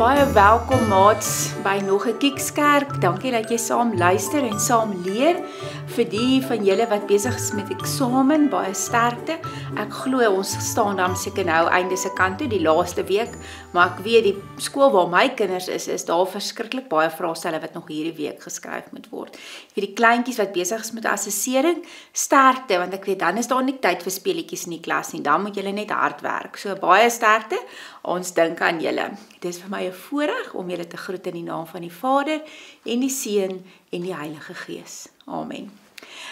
Baie welkom maats by nog 'n Kikskerk. Dankie dat jy saam luister en saam leer. Vir die van julle wat besig is met eksamen, baie sterkte. Ek glo ons staan dan seker nou einde se kant toe, die laaste week, maar ek weet die skool waar my kinders is daar verskriklik baie vraestelle wat nog hierdie week geskryf moet word. Vir die kleintjies wat besig is met assessering, sterkte, want ek weet dan is daar nie tyd vir speletjies in die klas nie. Dan moet julle net hard werk. So baie sterkte. Ons dink aan julle. Dit is vir my 'n voorreg om julle te groet in die naam van die Vader en die Seun en die Heilige Gees. Amen.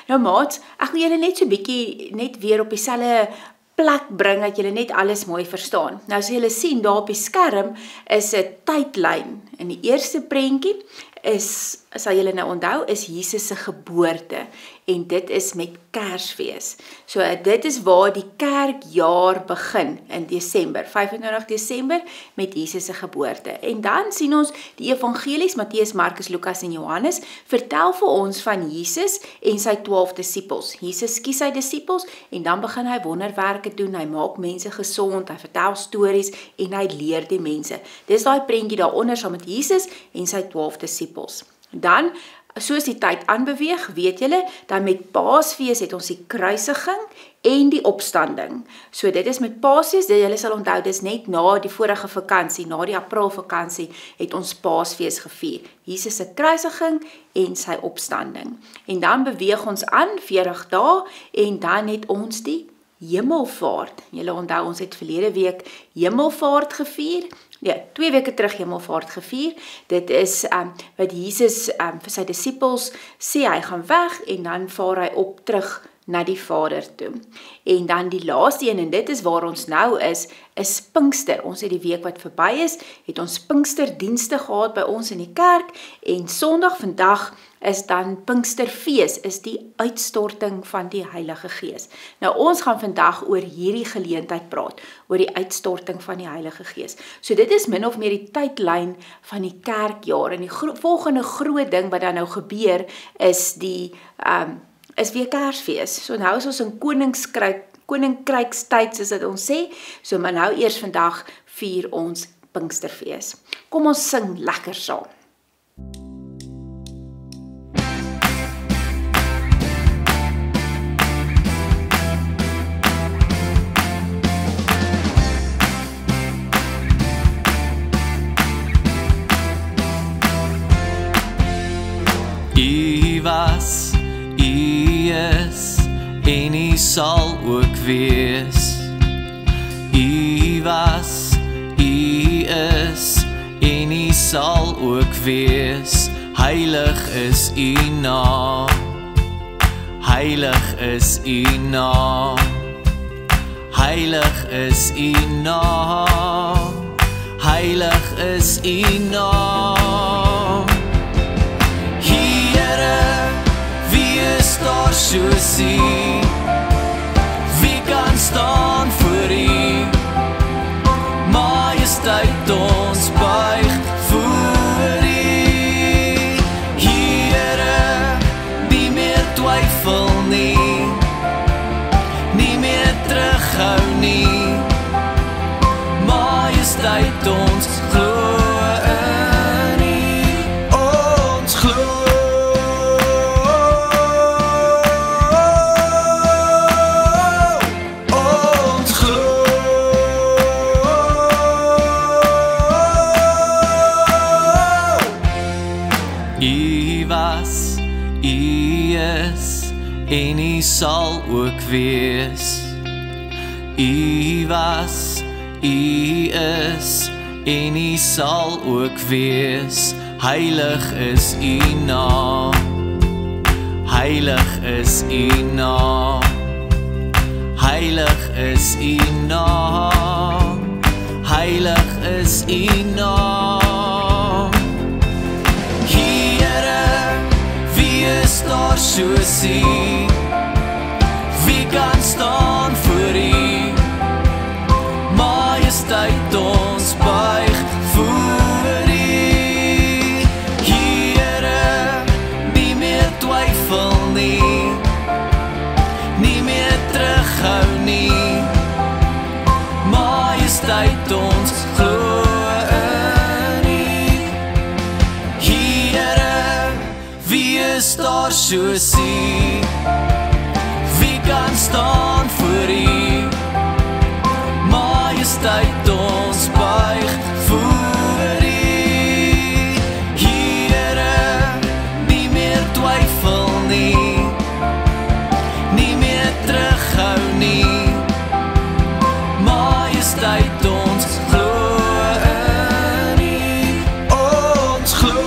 Nou maats, ek wil julle net so bietjie net weer op dieselfde plek bring dat julle net alles mooi verstaan. Nou as julle sien daar op die skerm is 'n tydlyn. In die eerste prentjie is, sal julle nou onthou, is Jesus se geboorte en dit is met Kersfees. So dit is waar die kerkjaar begin in Desember, 25 Desember met Jesus se geboorte. En dan sien ons die evangelies Matteus, Markus, Lukas en Johannes vertel vir ons van Jesus en sy 12 disippels. Jesus kies sy disippels en dan begin hy wonderwerke doen, hy maak mense gesond, hy vertel stories en hy leer die mense. Dis daai prentjie daaronder saam met Jesus en sy 12 disippels. Dan, soos die tyd aanbeweeg, weet julle, dan met Paasfees het ons die kruisiging en die opstanding. So dit is met Paasfees, julle sal onthou, dis net na die vorige vakansie, na die Aprilvakansie, het ons Paasfees gevier. Jesus se kruisiging en sy opstanding. En dan beweeg ons aan, 40 dae, en dan het ons die Hemelvaart. Julle onthou, ons het verlede week Hemelvaart gevier. Ja, 2 weke terug Hemelvaart gevier. Dit is wat Jesus vir sy disippels sê, hy gaan weg en dan vaar hy op terug na die Vader toe. En dan die laaste een, en dit is waar ons nou is Pinkster. Ons het die week wat verby is, het ons Pinksterdienste gehad by ons in die kerk, en Sondag vandag is dan Pinksterfees, is die uitstorting van die Heilige Gees. Nou ons gaan vandag oor hierdie geleentheid praat, oor die uitstorting van die Heilige Gees. So dit is min of meer die tydlyn van die kerkjaar, en die volgende groot ding wat dan nou gebeur, is is weer Kersfees. So nou is ons in koninkrykstyd, soos dit ons sê, so maar nou eers vandag vier ons Pinksterfees. Kom ons sing lekker saam. U was, U is, en U sal ook wees. U was, U is, en U sal ook wees. Heilig is U naam, heilig is U naam, heilig is U naam, heilig is U naam. Daar soos U, wie kan staan voor U? Majesteit, ons buig voor U. Here, nie meer twyfel nie, nie meer terughou nie. Majesteit, ons glo in U, ons glo. En U sal ook wees. U was, U is, en U sal ook wees. Heilig is U naam, heilig is U naam, heilig is U naam, heilig is U naam. Here, wie is daar soos U? Wie kan staan voor U? Majesteit, ons buig voor U. Here, nie meer twyfel nie, nie meer terughou nie. Majesteit, ons glo in soos U? Wie kan staan voor U? Majesteit, ons buig voor U. Here, nie meer twyfel nie, nie meer terughou nie. Majesteit, ons glo in U. Ons glo.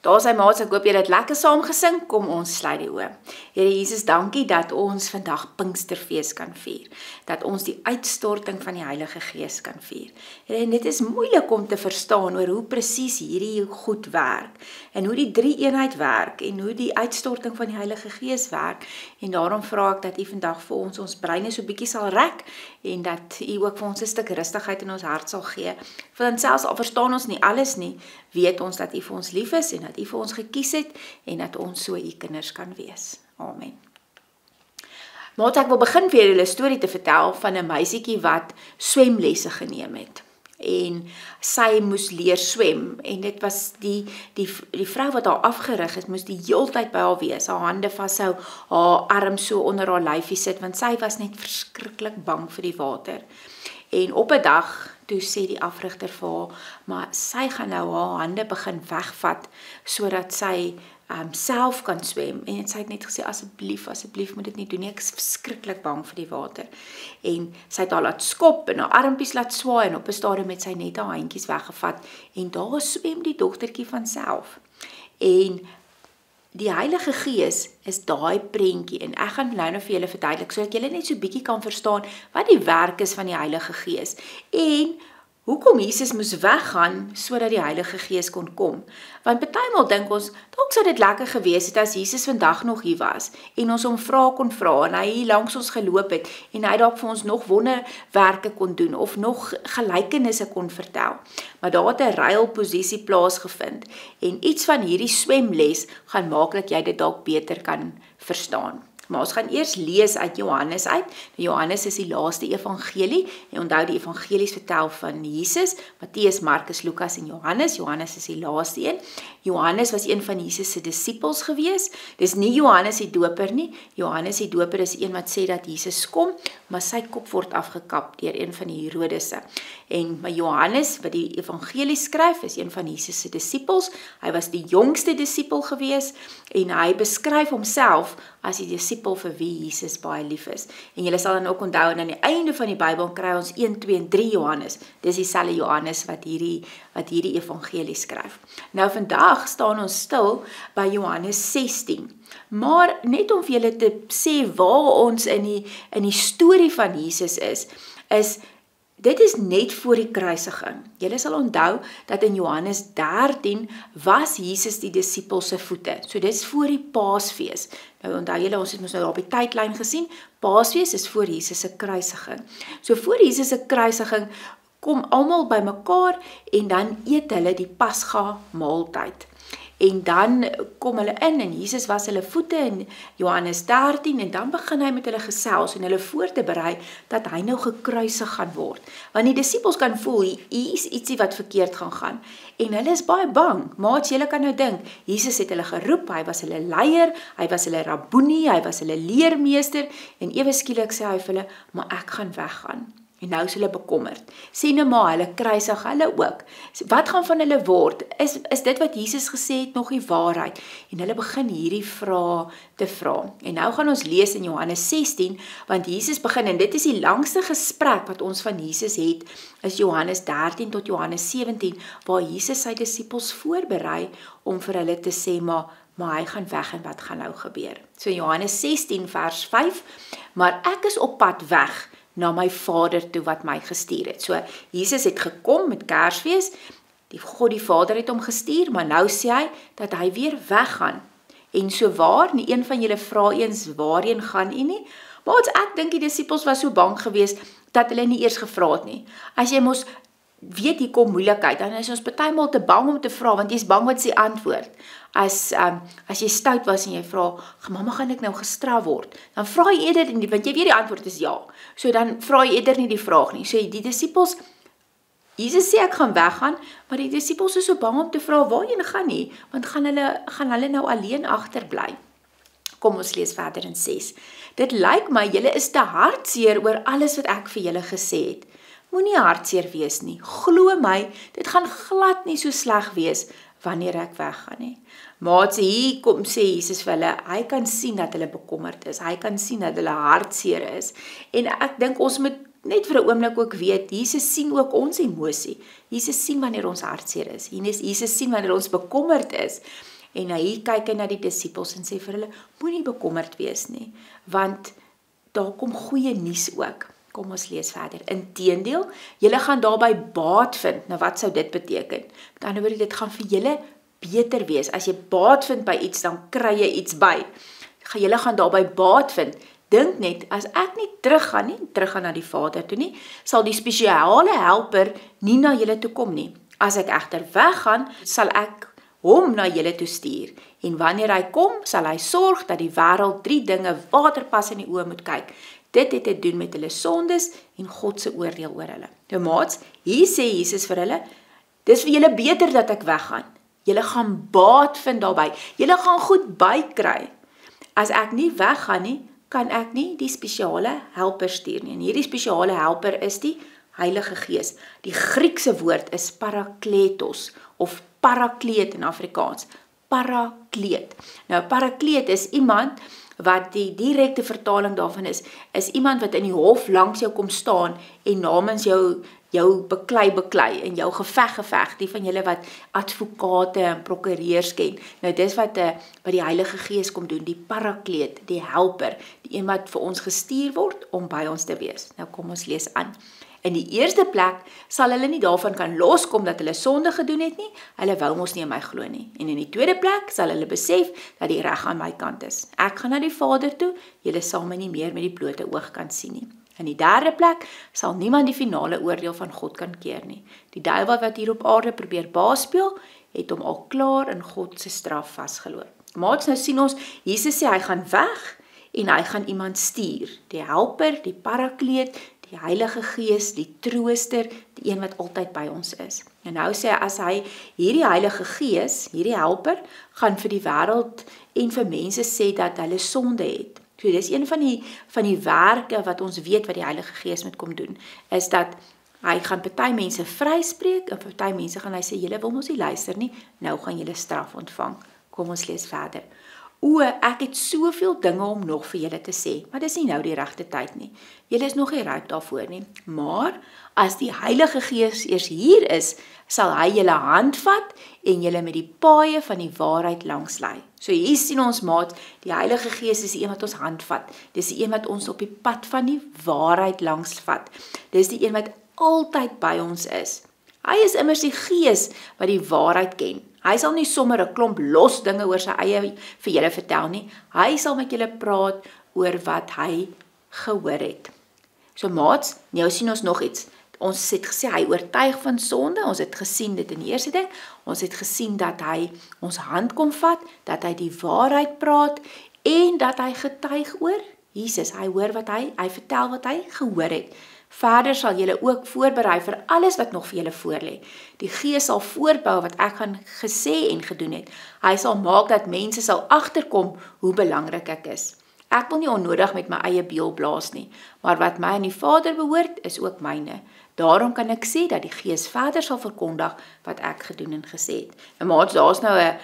Daar sy maats, ek hoop julle het lekker saam gesing. Kom ons sluit die oë. Here Jesus, dankie dat ons vandag Pinksterfees kan vier. Dat ons die uitstorting van die Heilige Gees kan vier. Here, en dit is moeilik om te verstaan oor hoe presies hierdie goed werk. En hoe die drie eenheid werk. En hoe die uitstorting van die Heilige Gees werk. En daarom vra ek dat U vandag vir ons breine so bietjie sal rek. En dat U ook vir ons 'n stuk rustigheid in ons hart sal gee. Want selfs al verstaan ons nie alles nie, weet ons dat U vir ons lief is en dat U vir ons gekies het en dat ons so U kinders kan wees. Amen. Maar ek wil begin vir julle 'n storie te vertel van 'n meisietjie wat swemlesse geneem het. En sy moes leer swem en dit was die vrou wat haar afgerig het, moes die heeltyd by haar wees, haar hande vashou, haar arm so onder haar lyfie sit, want sy was net verskriklik bang vir die water. En op 'n dag, toe sê die afrigter vir haar, maar sy gaan nou haar hande begin wegvat, sodat sy self kan swem, en sy het net gesê, asseblief moet dit nie doen nie, ek is verskriklik bang vir die water. En sy het haar laat skop, en haar armpies laat swaai, en op 'n stadium het sy net haar handjies weggevat, en daar swem die dogtertjie van self. En die Heilige Gees is daai prentjie, en ek gaan nou vir julle verduidelik, sodat julle net so bietjie kan verstaan, wat die werk is van die Heilige Gees, en hoekom Jesus moes weggaan, sodat die Heilige Gees kon kom. Want partymal dink ons, dalk sou dit lekker gewees het as Jesus vandag nog hier was, en ons hom kon vra, en hy hier langs ons geloop het, en hy dalk vir ons nog wonderwerke kon doen, of nog gelykenisse kon vertel. Maar daar het 'n ruilposisie plaasgevind, en iets van hierdie swemles gaan maak dat jy dit dalk beter kan verstaan. Maar ons gaan eers lees uit Johannes uit. Johannes is die laaste evangelie. En onthou die evangelies vertel van Jesus, Matteus, Markus, Lukas en Johannes. Johannes is die laaste een. Johannes was een van Jesus se disippels gewees. Dis nie Johannes die doper nie. Johannes die doper is een wat sê dat Jesus kom, maar sy kop word afgekap deur een van die Herodese. En maar Johannes, wat die evangelie skryf, is een van Jesus se disippels. Hy was die jongste disipel gewees en hy beskryf homself as die disipel vir wie Jesus baie lief is. En julle sal dan ook onthou, en aan die einde van die Bybel kry ons 1, 2 en 3 Johannes. Dis dieselfde Johannes wat hierdie evangelie skryf. Nou vandag staan ons stil by Johannes 16. Maar net om vir julle te sê waar ons in die storie van Jesus is dit is net voor die kruisiging. Julle sal onthou dat in Johannes 13 was Jesus die disipels se voete. So dit is voor die Paasfees. Nou onthou julle, ons het mos nou op die tydlyn gesien, Paasfees is voor Jesus se kruisiging. So voor Jesus se kruisiging kom almal bymekaar en dan eet hulle die Pasga maaltyd. En dan kom hulle in en Jesus was hulle voete in Johannes 13 en dan begin hy met hulle gesels en hulle voor te berei dat hy nou gekruisig gaan word. Want die disippels kan voel, hier is ietsie wat verkeerd gaan. En hulle is baie bang. Maats, julle kan nou dink, Jesus het hulle geroep, hy was hulle leier, hy was hulle rabboenie, hy was hulle leermeester en ewe skielik sê hy vir hulle, maar ek gaan weggaan. En nou is hulle bekommerd. Sê nou maar, hulle kruisig hulle ook. Wat gaan van hulle word? Is dit wat Jesus gesê het nog die waarheid? En hulle begin hierdie vrae te vra. En nou gaan ons lees in Johannes 16, want Jesus begin, en dit is die langste gesprek wat ons van Jesus het, is Johannes 13 tot Johannes 17, waar Jesus sy disippels voorberei om vir hulle te sê, maar hy gaan weg en wat gaan nou gebeur? So Johannes 16 vers 5, maar ek is op pad weg, na my Vader toe wat my gestuur het. So, Jesus het gekom met Kersfees, God die Vader het hom gestuur, maar nou sê hy, dat hy weer weggaan. En so waar, nie een van julle vra eens, waarheen gaan u nie? Maar ek dink die disippels was so bang geweest, dat hulle nie eers gevra het nie. As jy mos weet hier kom moeilikheid, dan is ons partymal te bang om te vra, want jy is bang wat sy antwoord. As jy stout was en jy vra, mamma, gaan ek nou gestraf word? Dan vra jy eerder, want jy weet die antwoord is ja. So dan vra jy eerder nie die vraag nie. So die disippels, Jesus sê ek gaan weggaan, maar die disippels is so bang om te vra waarheen gaan nie, want gaan hulle nou alleen agterbly. Kom ons lees verder in 6. Dit lyk my julle is te hartseer oor alles wat ek vir julle gesê het. Moenie hartseer wees nie. Glo my, dit gaan glad nie so sleg wees wanneer ek weggaan nie. Maar hier kom sê Jesus vir hulle, hy kan sien dat hulle bekommerd is. Hy kan sien dat hulle hartseer is. En ek dink ons moet net vir 'n oomblik ook weet, Jesus sien ook ons emosie. Jesus sien wanneer ons hartseer is. Jesus sien wanneer ons bekommerd is. En hier kyk hy na die disippels en sê vir hulle, moenie bekommerd wees nie, want daar kom goeie nuus ook. Kom ons lees verder. Inteendeel, julle gaan daarby baat vind. Nou wat sou dit beteken? Met ander woorde, dit gaan vir julle beter wees. As jy baat vind by iets, dan kry jy iets by. Julle gaan daarby baat vind. Dink net, as ek nie teruggaan na die Vader toe nie, sal die spesiale helper nie na julle toe kom nie. As ek egter weggaan, sal ek hom na julle toe stuur. En wanneer hy kom, sal hy sorg dat die wêreld 3 dinge waterpas in die oë moet kyk. Dit het te doen met hulle sondes en God se oordeel oor hulle. Nou maats, hier sê Jesus vir hulle, dis vir julle beter dat ek weggaan. Julle gaan baat vind daarby. Julle gaan goed bykry. As ek nie weggaan nie, kan ek nie die spesiale helper stuur nie. En hierdie spesiale helper is die Heilige Gees. Die Griekse woord is parakletos of parakleet in Afrikaans. Parakleet. Nou, parakleet is iemand wat die direkte vertaling daarvan is iemand wat in die hof langs jou kom staan en namens jou beklei en jou geveg, die van julle wat advokate en prokureurs ken. Nou dis wat die Heilige Gees kom doen, die parakleet, die helper, die een wat vir ons gestuur word om by ons te wees. Nou kom ons lees aan. In die eerste plek sal hulle nie daarvan kan loskom dat hulle sonde gedoen het nie, hulle wou mos nie in my glo nie. En in die tweede plek sal hulle besef dat die reg aan my kant is. Ek gaan na die Vader toe, julle sal my nie meer met die blote oog kan sien nie. In die derde plek sal niemand die finale oordeel van God kan keer nie. Die duiwel wat hier op aarde probeer baas speel, het hom al klaar in God se straf vasgeloop. Maar nou sien ons, Jesus sê hy gaan weg en hy gaan iemand stuur. Die helper, die parakleet, die Heilige Gees, die trooster, die een wat altyd by ons is. En nou sê hy, as hy hierdie Heilige Gees, hierdie helper, gaan vir die wêreld en vir mense sê dat hulle sonde het. So dis een van die werke wat ons weet wat die Heilige Gees moet kom doen, is dat hy gaan party mense vryspreek en party mense gaan hy sê, julle wil mos nie luister nie, nou gaan julle straf ontvang. Kom ons lees verder. Ek het soveel dinge om nog vir julle te sê, maar dis nie nou die regte tyd nie. Julle is nog nie ryp daarvoor nie. Maar as die Heilige Gees eers hier is, sal hy julle handvat en julle met die paaie van die waarheid langs lei. So hier sien ons maat, die Heilige Gees is die een wat ons handvat. Dis die een wat ons op die pad van die waarheid langs vat. Dis die een wat altyd by ons is. Hy is immers die Gees wat die waarheid ken. Hy sal nie sommer 'n klomp los dinge oor sy eie vir julle vertel nie. Hy sal met julle praat oor wat hy gehoor het. So maats, nou sien ons nog iets. Ons het gesê hy oortuig van sonde, ons het gesien dit in die eerste ding, ons het gesien dat hy ons hand kom vat, dat hy die waarheid praat en dat hy getuig oor Jesus. Hy hoor wat hy vertel wat hy gehoor het. Verder sal julle ook voorberei vir alles wat nog vir julle voorlê. Die Gees sal voortbou wat ek gaan gesê en gedoen het. Hy sal maak dat mense sal agterkom hoe belangrik ek is. Ek wil nie onnodig met my eie beel blaas nie, maar wat my aan die Vader behoort, is ook myne. Daarom kan ek sê dat die Gees verder sal verkondig wat ek gedoen en gesê het. En maats, daar's nou 'n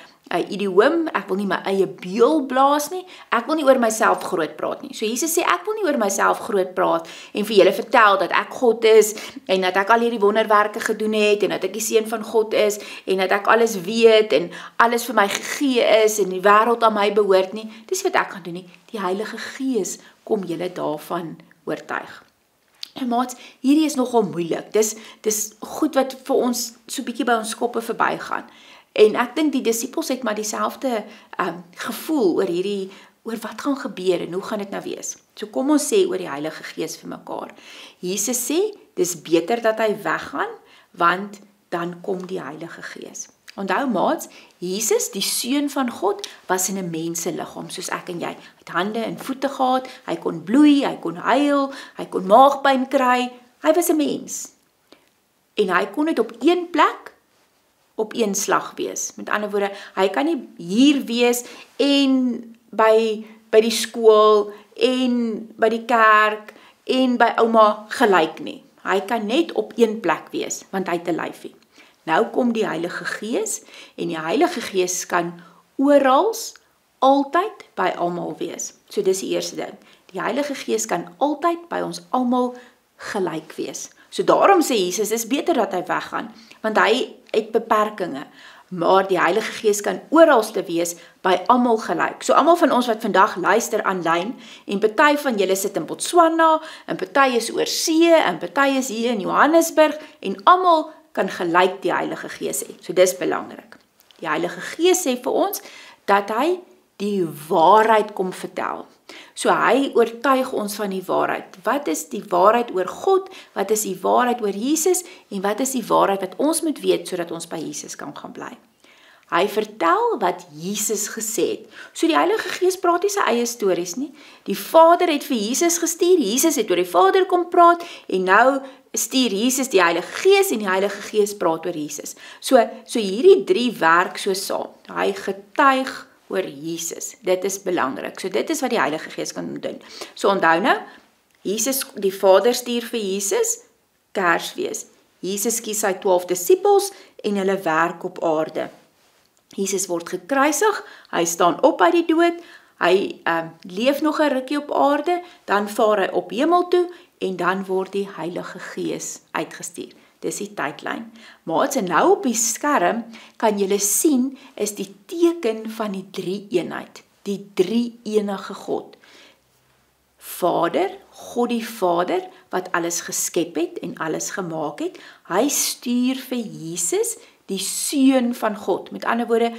idioom, ek wil nie my eie beel blaas nie, ek wil nie oor myself groot praat nie. So Jesus sê, ek wil nie oor myself groot praat en vir julle vertel dat ek God is en dat ek al hierdie wonderwerke gedoen het en dat ek die seun van God is en dat ek alles weet en alles vir my gegee is en die wêreld aan my behoort nie. Dis wat ek gaan doen nie. Die Heilige Gees kom julle daarvan oortuig. En maats, hierdie is nogal moeilik. Dis goed wat vir ons so bietjie by ons koppe verbygaan. En ek dink die disippels het maar dieselfde gevoel oor wat gaan gebeur en hoe gaan dit nou wees. So kom ons sê oor die Heilige Gees vir mekaar. Jesus sê, dis beter dat hy weggaan, want dan kom die Heilige Gees. Onthou maats, Jesus, die Seun van God, was in 'n menseliggaam, soos ek en jy. Hy het hande en voete gehad, hy kon bloei, hy kon huil, hy kon maagpyn kry, hy was 'n mens. En hy kon dit op een plek, op een slag wees. Met ander woorde, hy kan nie hier wees en by die skool en by die kerk en by ouma gelyk nie. Hy kan net op een plek wees, want hy het 'n lyfie. Nou kom die Heilige Gees en die Heilige Gees kan oral, altyd by almal wees. So dis die eerste ding. Die Heilige Gees kan altyd by ons almal gelyk wees. So daarom sê Jesus, dis beter dat hy weggaan, want hy het beperkinge. Maar die Heilige Gees kan oralste wees by almal gelyk. So almal van ons wat vandag luister aanlyn, en party van julle sit in Botswana, en party is oor see, en party is hier in Johannesburg, en almal kan gelyk die Heilige Gees hê. So dis belangrik. Die Heilige Gees sê vir ons, dat hy die waarheid kom vertel. So hy oortuig ons van die waarheid. Wat is die waarheid oor God? Wat is die waarheid oor Jesus? En wat is die waarheid wat ons moet weet, sodat ons by Jesus kan gaan bly? Hy vertel wat Jesus gesê het. So die Heilige Gees praat nie sy eie stories nie. Die Vader het vir Jesus gestuur, Jesus het oor die Vader kom praat, en nou stuur Jesus die Heilige Gees, en die Heilige Gees praat oor Jesus. So hierdie drie werk so saam. Hy getuig oor Jesus. Dit is belangrik. So dit is wat die Heilige Gees kan doen. So onthou nou, Jesus, die Vader stuur vir Jesus, Kersfees. Jesus kies sy 12 disippels en hulle werk op aarde. Jesus word gekruisig, hy staan op uit die dood, hy leef nog 'n rukkie op aarde, dan vaar hy op hemel toe en dan word die Heilige Gees uitgestuur. Dis die tydlyn. Maar as nou op die skerm kan julle sien is die teken van die drie-eenheid, die drie-enige God. Vader, God die Vader wat alles geskep het en alles gemaak het, hy stuur vir Jesus, die Seun van God. Met ander woorde,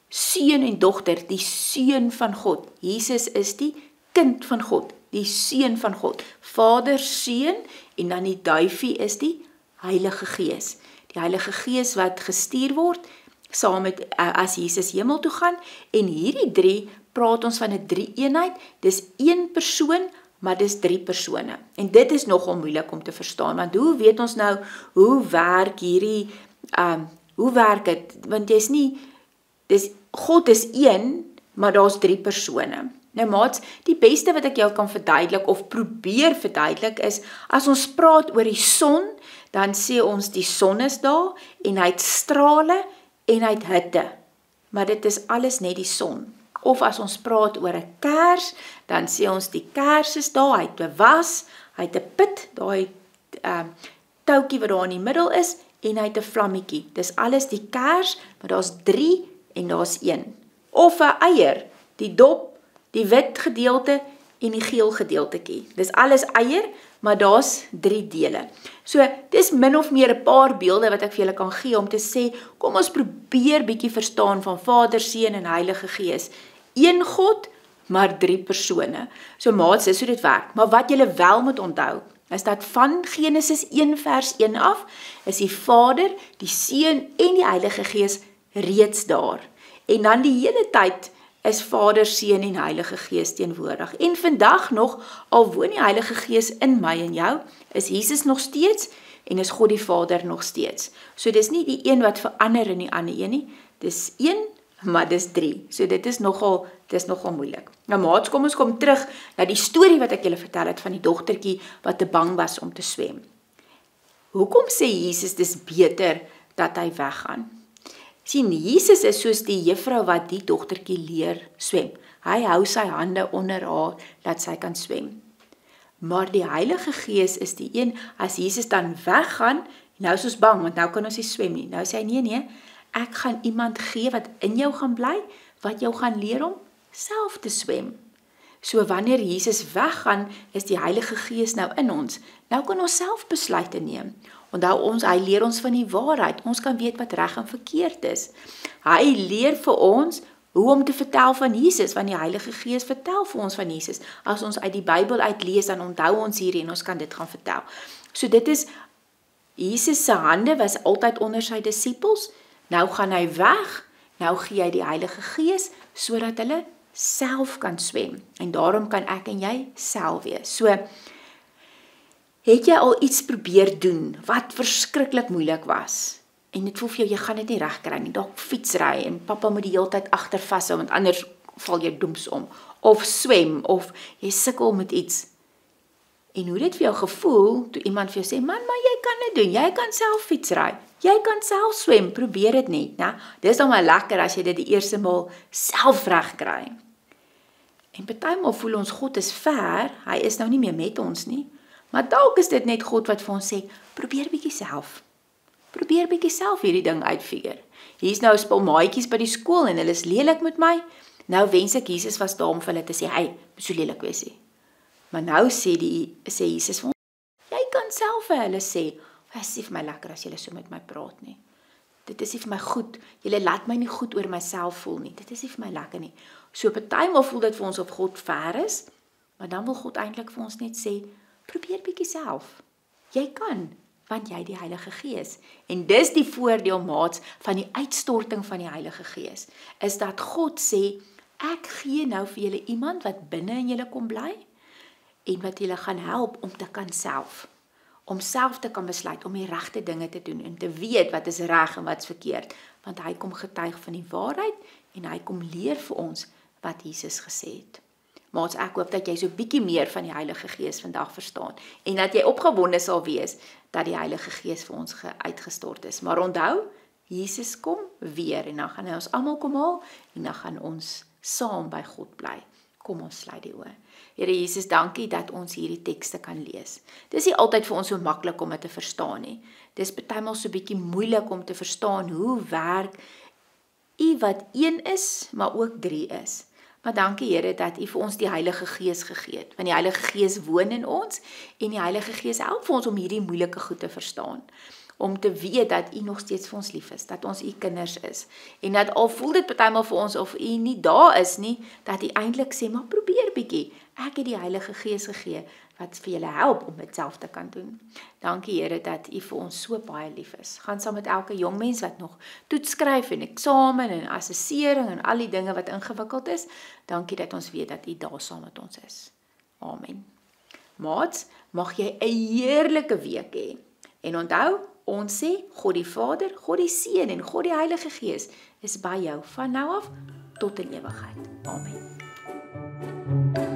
seun en dogter, die Seun van God. Jesus is die kind van God, die Seun van God. Vader, Seun en dan die duifie is die Heilige Gees. Die Heilige Gees wat gestuur word saam met as Jesus hemel toe gaan, en hierdie drie praat ons van 'n drie-eenheid. Dis een persoon, maar dis drie persone. En dit is nogal moeilik om te verstaan, want hoe weet ons nou hoe werk hierdie hoe werk dit? Want jy's nie God is een, maar daar's drie persone. Nou maats, die beste wat ek jou kan verduidelik of probeer verduidelik is, as ons praat oor die son, dan sê ons die son is daar, en hy het strale, en hy het hitte. Maar dit is alles net die son. Of as ons praat oor 'n kers, dan sê ons die kers is daar, hy het 'n was, hy het 'n pit, daai touwtjie wat daar in die middel is, en hy het 'n vlammetjie. Dis alles die kers, maar daar's 3 en daar's 1. Of 'n eier, die dop, die wit gedeelte en die geel gedeeltetjie. Dis alles eier, maar daar's 3 dele. So, dis min of meer 'n paar beelde wat ek vir julle kan gee om te sê, kom ons probeer bietjie verstaan van Vader, Seun en Heilige Gees. Een God, maar 3 persone. So maats, dis hoe dit werk. Maar wat julle wel moet onthou, is dat van Genesis 1 vers 1 af, is die Vader, die Seun en die Heilige Gees reeds daar. En dan die hele tyd is Vader, Seun en Heilige Gees teenwoordig. En vandag nog, al woon die Heilige Gees in my en jou, is Jesus nog steeds en is God die Vader nog steeds. So dis nie die een wat verander in die ander een nie, dis 1, maar dis 3. So dit is nogal moeilik. Nou maats, kom ons kom terug na die storie wat ek julle vertel het van die dogtertjie wat te bang was om te swem. Hoekom sê Jesus dis beter dat hy weggaan? Sien, Jesus is soos die juffrou wat die dogtertjie leer swem. Hy hou sy hande onder haar, dat sy kan swem. Maar die Heilige Gees is die een, as Jesus dan weggaan, nou is ons bang, want nou kan ons nie swem nie. Nou sê hy, nee, ek gaan iemand gee wat in jou gaan bly, wat jou gaan leer om self te swem. So wanneer Jesus weggaan, is die Heilige Gees nou in ons. Nou kan ons self besluite neem. Onthou hy leer ons van die waarheid. Ons kan weet wat reg en verkeerd is. Hy leer vir ons hoe om te vertel van Jesus, want die Heilige Gees vertel vir ons van Jesus. As ons uit die Bybel uitlees, dan onthou ons hierdie en ons kan dit gaan vertel. So dit is Jesus se hande was altyd onder sy disippels. Nou gaan hy weg. Nou gee hy die Heilige Gees sodat hulle self kan swem. En daarom kan ek en jy self wees. So, het jy al iets probeer doen wat verskriklik moeilik was? En dit voel vir jou, jy gaan dit nie reg kry nie. Dalk fietsry en pappa moet die hele tyd agter vashou want anders val jy doems om. Of swem of jy sukkel met iets. En hoe dit vir jou gevoel toe iemand vir jou sê, man, maar jy kan dit doen. Jy kan self fietsry. Jy kan self swem. Probeer dit net, né? Dis dan maar lekker as jy dit die eerste maal self reg kry. En partymal voel ons God is ver. Hy is nou nie meer met ons nie. Maar dalk is dit net God wat vir ons sê, probeer bietjie self. Probeer bietjie self hierdie ding uitfigure. Hier's nou 'n spul maatjies by die skool en hulle is lelik met my. Nou wens ek Jesus was daar om vir hulle te sê, "Hey, moet so lelik wees nie." Maar nou sê Jesus vir ons, "Jy kan self vir hulle sê, "Dit is nie vir my lekker as julle so met my praat nie. Dit is nie vir my goed. Julle laat my nie goed oor myself voel nie. Dit is nie vir my lekker nie." So partymal voel dit vir ons of God ver is, maar dan wil God eintlik vir ons net sê, "Probeer bietjie self. Jy kan, want jy het die Heilige Gees." En dis die voordeel, maats, van die uitstorting van die Heilige Gees, is dat God sê, "Ek gee nou vir julle iemand wat binne in julle kom bly en wat julle gaan help om te kan self. Om self te kan besluit om die regte dinge te doen en te weet wat is reg en wat is verkeerd, want hy kom getuig van die waarheid en hy kom leer vir ons wat Jesus gesê het." Maats, ek hoop dat jy so bietjie meer van die Heilige Gees vandag verstaan en dat jy opgewonde sal wees dat die Heilige Gees vir ons uitgestort is. Maar onthou, Jesus kom weer en dan gaan hy ons almal kom haal en dan gaan ons saam by God bly. Kom ons sluit die oë. Here Jesus, dankie dat ons hierdie tekste kan lees. Dis nie altyd vir ons so maklik om dit te verstaan nie. Dis partymal so bietjie moeilik om te verstaan hoe werk U wat een is, maar ook drie is. Maar dankie Here dat U vir ons die Heilige Gees gegee het, want die Heilige Gees woon in ons en die Heilige Gees help vir ons om hierdie moeilike goed te verstaan. Om te weet dat U nog steeds vir ons lief is, dat ons U kinders is. En dat al voel dit partymal vir ons of U nie daar is nie, dat U eintlik sê, maar probeer bietjie. Ek het die Heilige Gees gegee wat vir julle help om dit self te kan doen. Dankie Here dat U vir ons so baie lief is. Gaan saam met elke jong mens wat nog toets skryf en eksamen en assessering en al die dinge wat ingewikkeld is. Dankie dat ons weet dat U daar saam met ons is. Amen. Maats, mag jy 'n heerlike week hê. En onthou, ons sê, God die Vader, God die Seun en God die Heilige Gees is by jou van nou af tot in ewigheid. Amen.